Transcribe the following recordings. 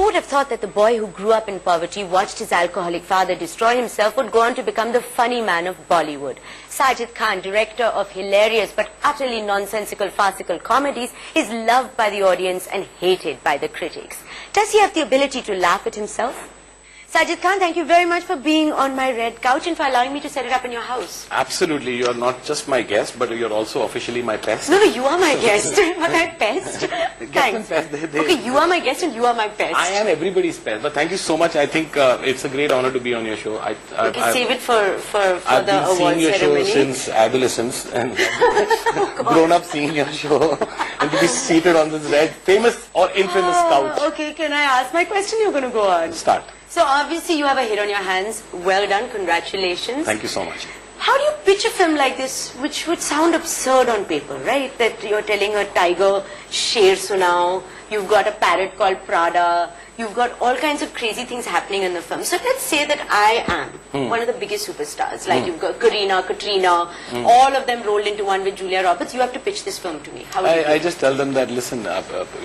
Who would have thought that the boy who grew up in poverty, watched his alcoholic father destroy himself, would go on to become the funny man of Bollywood? Sajid Khan, director of hilarious but utterly nonsensical farcical comedies, is loved by the audience and hated by the critics. Does he have the ability to laugh at himself? Sajid Khan, thank you very much for being on my red couch and for allowing me to set it up in your house. Absolutely. You are not just my guest, but you are also officially my pest. No, you are my guest. Am I pest? Thanks. Pest, Okay, you are my guest and you are my pest. I am everybody's pest, but thank you so much. I think it's a great honor to be on your show. Okay, save it for I've the been award seeing your ceremony. show since adolescence and grown up seeing your show and to be seated on this red, famous or infamous couch. Okay, can I ask my question? You're going to go on. Start. So obviously you have a hit on your hands. Well done. Congratulations. Thank you so much. How do you pitch a film like this, which would sound absurd on paper, right? That you're telling a tiger, Sher Sunao, you've got a parrot called Prada, you've got all kinds of crazy things happening in the film. So let's say that I am one of the biggest superstars. Like you've got Kareena, Katrina, all of them rolled into one with Julia Roberts. You have to pitch this film to me. How would you do I it? just tell them that, listen,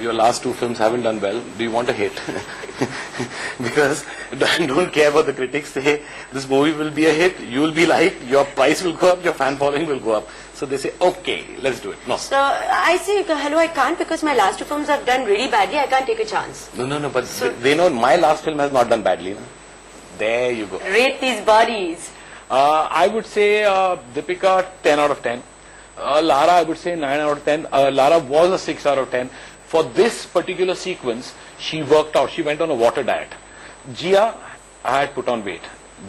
your last two films haven't done well. Do you want a hit? Because I don't care what the critics say. This movie will be a hit. You will be liked. Your price will go up. Your fan following will go up. So they say, okay, let's do it. No. So I say, hello, I can't because my last two films have done really badly. I can't take a chance. No. But they know my last film has not done badly. No? There you go. Rate these bodies. I would say Deepika 10 out of 10. Lara, I would say 9 out of 10. Lara was a 6 out of 10. For this particular sequence, she worked out. She went on a water diet. Jia, I had put on weight.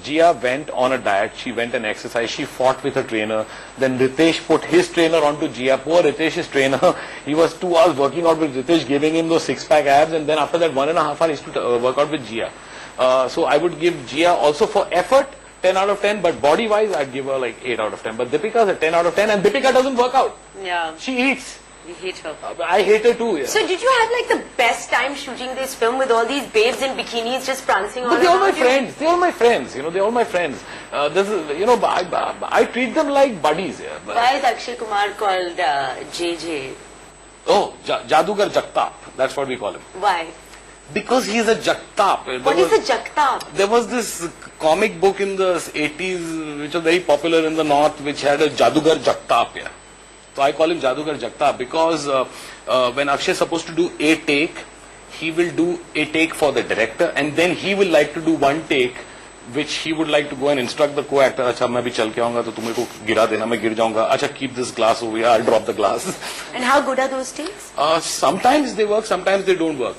Jia went on a diet. She went and exercised. She fought with her trainer. Then Ritesh put his trainer onto Jia. Poor Ritesh's trainer. He was 2 hours working out with Ritesh, giving him those 6-pack abs. And then after that, 1.5 hours, he used to work out with Jia. So I would give Jia also for effort 10 out of 10. But body-wise, I'd give her like 8 out of 10. But Deepika's a 10 out of 10. And Deepika doesn't work out. Yeah. She eats. You hate her. I hate her too. Yeah. So did you have like the best time shooting this film with all these babes in bikinis just prancing all But they're all my around you? friends. They're all my friends. You know, they're all my friends. This is, you know, I treat them like buddies. Yeah. Why is Akshay Kumar called JJ? Oh, Jadugar Jagtap. That's what we call him. Why? Because he's a Jagtap. What is a Jagtap? There was this comic book in the 80s which was very popular in the north which had a Jadugar Jagtap. Yeah. So I call him Jadugar Jagtap because when Akshay is supposed to do a take, he will do a take for the director and then he will like to do one take which he would like to go and instruct the co-actor, अच्छा मैं भी चल के आऊँगा तो तुम मेरे को गिरा देना मैं गिर जाऊँगा, अच्छा keep this glass over here, I'll drop the glass. And how good are those takes? Sometimes they work, sometimes they don't work.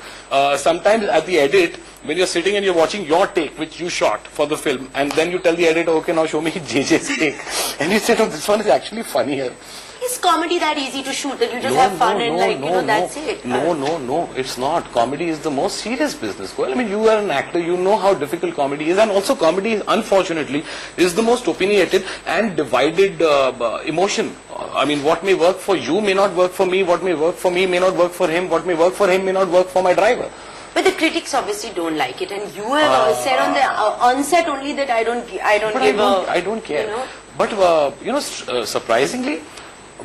Sometimes at the edit, when you're sitting and you're watching your take, which you shot for the film, and then you tell the editor, okay, now show me JJ's take. And you say, no, this one is actually funnier. Is comedy that easy to shoot that you just have fun and that's it? No, it's not. Comedy is the most serious business. Well, I mean, you are an actor, you know how difficult comedy is, and also comedy, unfortunately, is the most opinionated and divided emotion. I mean, what may work for you may not work for me, what may work for me may not work for him, what may work for him may not work for my driver. But the critics obviously don't like it, and you have said on the onset only that I don't care. You know? But surprisingly,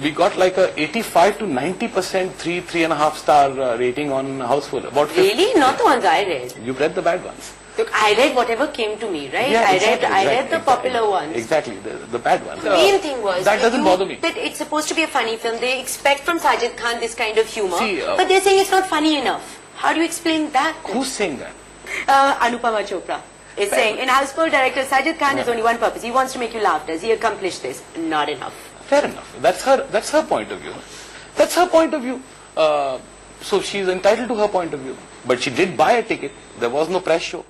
we got like a 85 to 90% 3.5 star rating on Houseful. About 50. Really? Not the ones I read. You've read the bad ones. Look, I read whatever came to me, right? Yeah, I read the popular ones. Exactly, the bad ones. The main thing was that doesn't bother me. That it's supposed to be a funny film. They expect from Sajid Khan this kind of humor, See, but they're saying it's not funny enough. How do you explain that? Who's saying that? Anupama Chopra is saying in Houseful director Sajid Khan has only one purpose. He wants to make you laugh. Does he accomplish this? Not enough. Fair enough. That's her point of view. That's her point of view. So she's entitled to her point of view. But she did buy a ticket. There was no press show.